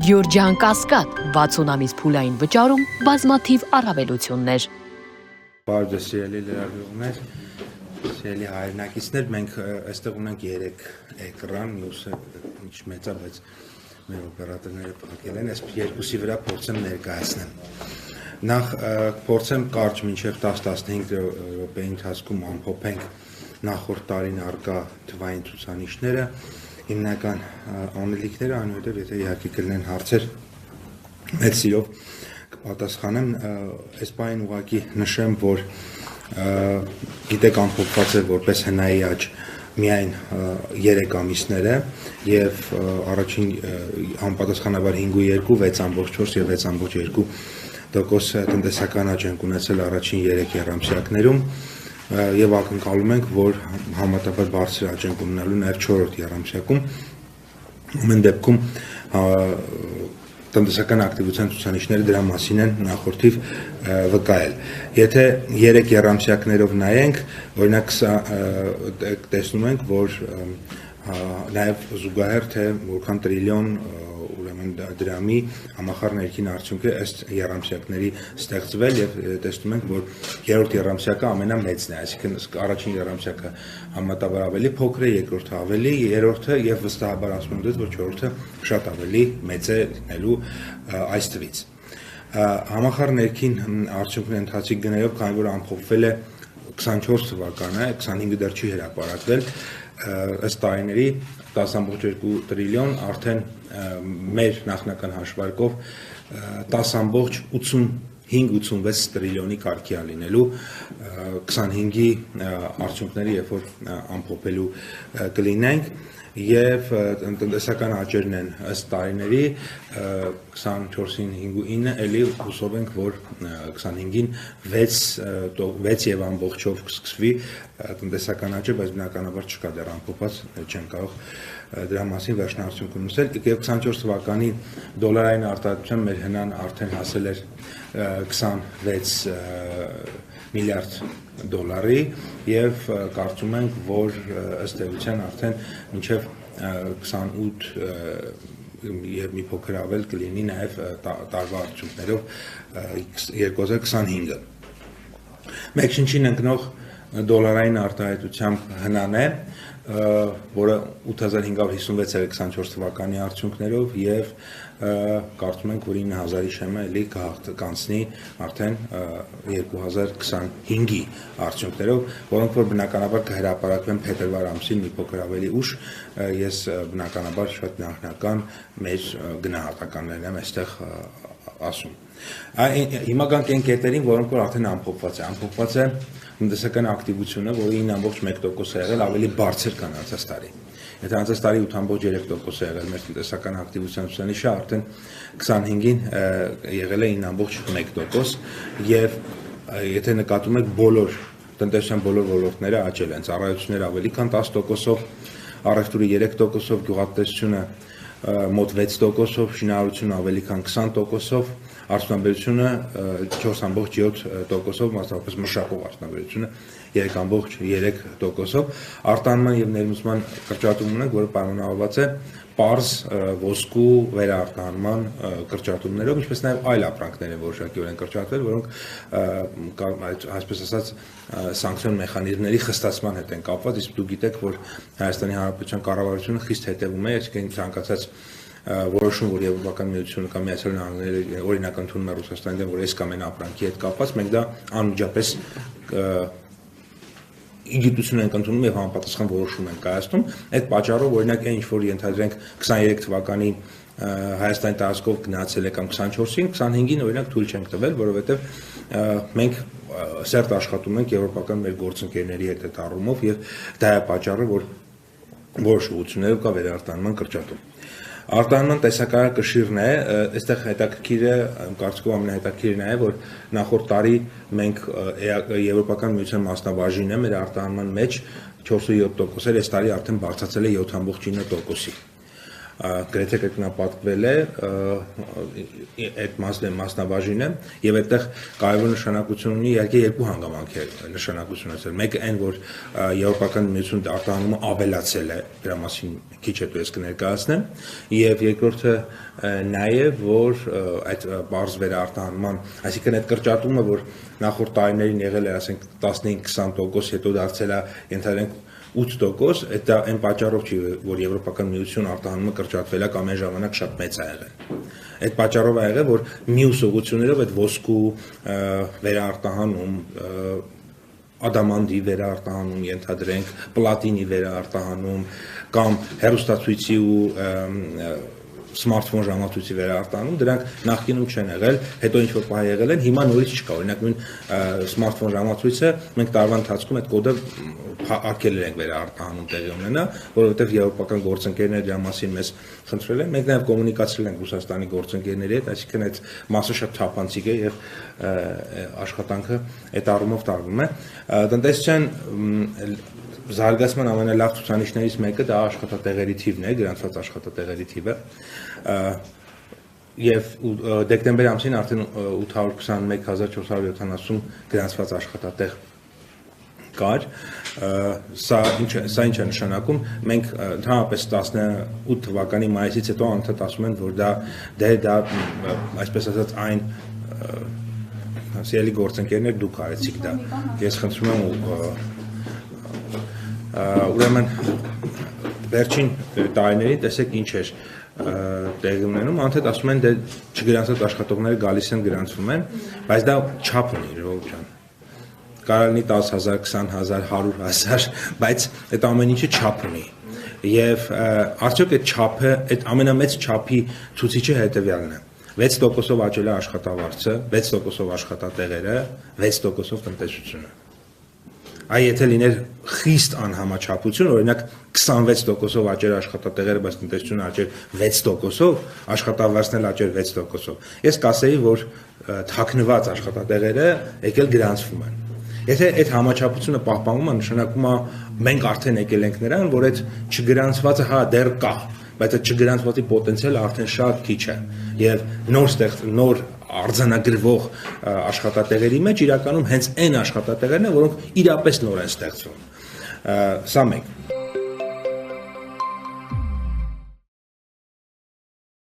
Գյորջյան Կասկադ 60 ամիս փուլային վճարում բազմաթիվ առավելություններ։ Բարև ձեզ սիրելի լրագրողներ, սիրելի հայրենակիցներ, մենք այստեղ ունենք 3 էկրան, մյուսը ինչ մեծ է, բայց մեր օպերատորները փակել են, այս երկուսի վրա փորձեմ ներկայացնեմ։ Նախ փորձեմ կարճ մինչև 10-15 րոպեի ընթացքում ամփոփենք նախորդ տարին առկա թվային ցուցանիշները, հիմնական անելիքները, այնուհետև եթե իհարկե կլինեն հարցեր, մեծ սիրով կպատասխանեմ, այս բանին ուղղակի նշեմ, որ գիտեք ամփոփված է որպես հնայի աճ միայն 3 ամիսները եւ առաջին համապատասխանաբար 5.2, 6.4 եւ 6.2% տնտեսական աճ ենք ունեցել առաջին 3 եռամսյակներում եւ ակնկալում ենք, որ համեմատաբար բարձր աճ ենք ունենալու նաեւ 4-րդ եռամսյակում։ Ամեն դեպքում տնտեսական ակտիվության ցուցանիշները դրա մասին են նախորդիվ վկայել։ Եթե 3 եռամսյակներով նայենք, օրինակ տեսնում ենք, որ նաև զուգահեռ թե որքան տրիլիոն ուրեմն դրամի համախառն ներքին արդյունքը ըստ եռամսյակների ստեղծվել եւ տեսնում ենք, որ երրորդ եռամսյակը ամենամեծն է, այսինքն առաջին եռամսյակը համեմատաբար ավելի փոքր է, երկրորդը ավելի, երրորդը եւ վստահաբար ասում եմ դες, որ չորրորդը շատ ավելի մեծ է լինելու այս թվից։ Համախառն ներքին արդյունքն ընթացիկ գնայով, քանի որ ամփոփվել է 24 թվականը, 25-ը դեռ չի հրապարակվել, ըստ տարիների 10.2 տրիլիոն արդեն մեր նախնական հաշվարկով 10.85-86 տրիլիոնի կարգի է լինելու 25-ի արդյունքները, երբ որ ամփոփելու կլինենք եւ տնտեսական աճերն են ըստ տարիների 24-ին 5.9 էլի հուսով ենք, որ 25-ին 6 եւ ամբողջով կսկսվի տնտեսական աճը, բայց բնականաբար չկա դեռ ամփոփած, չեն կարող դրա մասին վերջնարդյունք ունեցել եւ 24 թվականի դոլարային արտահայտության մեր հնան արդեն հասել էր 26 միլիարդ դոլարի եւ կարծում ենք, որ ըստ էության արդեն մինչեւ 28 եւ մի փոքր ավել կլինի նաեւ տարվա արդյունքներով 2025-ը։ Մեկշնչին ընկնող դոլարային արտահայտությամբ հնան է, որը 8556 էր 24 թվականի արդյունքներով եւ կարծում ենք, որ 9000-ի շեմը էլի կանցնի արդեն 2025-ի արդյունքներով, որոնք որ բնականաբար կհրապարակվեն փետրվար ամսին մի փոքր ավելի ուշ, ես բնականաբար շատ նախնական մեր գնահատականներն եմ այստեղ ասում։ Հիմա գանք այն կետերին, որոնք որ արդեն ամփոփված է տնտեսական ակտիվությունը, որը 9.1% է եղել, ավելի բարձր քան անցած տարի։ Եթե անցած տարի 8.3% է եղել մեր տնտեսական ակտիվության ցուցանիշը, արդեն 25-ին եղել է 9.1% եւ եթե նկատում եք բոլոր տնտեսության բոլոր ոլորտները աճել են, ծառայությունները ավելի քան 10%-ով, առևտուրը 3%-ով, գյուղատնտեսությունը մոտ 6%-ով, շինարարությունը ավելի քան 20%-ով, արդյունաբերությունը 4.7%-ով, մասնավորապես մշակող արդյունաբերությունը 3.3%-ով, արտահանման եւ ներմուծման կրճատում ունենք, որը պայմանավորված է պարզ ոսկու վերարտահանման կրճատումներով, ինչպես նաև այլ ապրանքներ են որոշակիորեն կրճատվել, որոնք այսպես ասած սանկցիոն մեխանիզմների խստացման հետ են կապված, իսկ դուք գիտեք, որ Հայաստանի Հանրապետության կառավարությունը խիստ հետևում է, այսինքն ցանկացած որոշում, որ Եվրոպական միությունը կամ Միացյալ Նահանգները օրինակ ընդունում է Ռուսաստանի դեմ, որ այս կամ այն ապրանքի հետ կապված, մենք դա անմիջապես իգիտություն ենք ընդունում եւ համապատասխան որոշում ենք կայացնում։ Այդ պատճառով օրինակ այն ինչ որ ենթադրենք 23 թվականի Հայաստանի տարածքով գնացել է կամ 24-ին, 25-ին օրինակ թույլ չենք տվել, որովհետեւ մենք սերտ աշխատում ենք եվրոպական մեր գործընկերների հետ այդ առումով եւ դա է պատճառը, որ որոշ ուղղություններով կա վերարտահանման կրճատում։ Արտահանման տեսակարգակշիռն է, այստեղ հետաքրքիր է, կարծիքով ամենահետաքրքիրն է, որ նախորդ տարի մենք Եվրոպական միության մասնաբաժինը մեր արտահանման մեջ 4.7% էր, այս տարի արդեն բարձրացել է 7.9%-ի։ գրեթե կրկնապատկվել է այդ մասնաբաժինը եւ այդտեղ կարևոր նշանակություն ունի իհարկե երկու հանգամանքի նշանակություն ունեցել մեկը այն որ եվրոպական միություն արտահանումը ավելացել է դրա մասին քիչ հետո ես կներկայացնեմ եւ երկրորդը նաեւ որ այդ բարձ վերարտահանման այսինքն այդ կրճատումը որ նախորդ տարիներին եղել է ասենք 15-20% հետո դարձել է ենթադրենք 8% դա այն պատճառով չի որ եվրոպական միություն արտահանումը կրճատվել է կամ այն ժամանակ շատ մեծ է եղել այդ պատճառով է եղել որ մյուս ուղղություններով այդ ոսկու վերարտահանում ադամանդի վերարտահանում ենթադրենք պլատինի վերարտահանում կամ հեռուստացույցի ու սմարթֆոն ժամացույցի վերարտահանում դրանք նախկինում չեն եղել հետո ինչ որ պահ եղել են հիմա նորից չկա օրինակ նույն սմարթֆոն ժամացույցը մենք տարվա ընթացքում այդ կոդը արկել ենք վերարտահանում տեղի ունենա որովհետև եվրոպական գործընկերները դրա մասին մեզ խնդրել են մենք նաև կոմունիկացրել ենք Ռուսաստանի գործընկերների հետ այսինքն այդ մասը շատ թափանցիկ է եւ աշխատանքը այդ առումով տարվում է տնտեսության զարգացման ամենալավ ցուցանիշներից մեկը դա աշխատատեղերի թիվն է, գրանցված աշխատատեղերի թիվը։ Եվ դեկտեմբերի ամսին արդեն 821470 գրանցված աշխատատեղ կար։ Սա ինչ է նշանակում, մենք ընդհանրապես 18 թվականի մայիսից հետո անդադ ասում են, որ դա այսպես ասած այն սիրելի գործընկերներ դուք արեցիք դա։ Ես խնդրում եմ ուրեմն վերջին տարիներին տեսեք ինչ էր տեղի ունենում, անդադ ասում են դե չգրանցված աշխատողները գալիս են գրանցվում են, բայց դա չափ ունի Ժողովուրդ ջան։ Կարող լինի 10,000, 20,000, 100,000, բայց այդ ամեն ինչը չափ ունի։ Եվ արդյոք այդ չափը, այդ ամենամեծ չափի ցուցիչը հետևյալն է։ 6%-ով աճել է աշխատավարձը, 6%-ով աշխատատեղերը, 6%-ով տնտեսությունը։ Այ եթե լիներ խիստ անհամաչափություն, օրինակ 26%-ով աճեր աշխատատեղերը, բայց տնտեսությունը աճեր 6%-ով, աշխատավարձն էլ աճեր 6%-ով։ Ես կասեի, որ թաքնված աշխատատեղերը եկել գրանցվում են։ Եթե այդ համաչափությունը պահպանվում է, նշանակում է մենք արդեն եկել ենք նրան, որ այդ չգրանցվածը հա դեռ կա, բայց այդ չգրանցվածի պոտենցիալը արդեն շատ քիչ է եւ նոր արձանագրվող աշխատատեղերի մեջ իրականում հենց այն աշխատատեղերն են, որոնք իրապես նոր են ստեղծվում։ Սա մեկ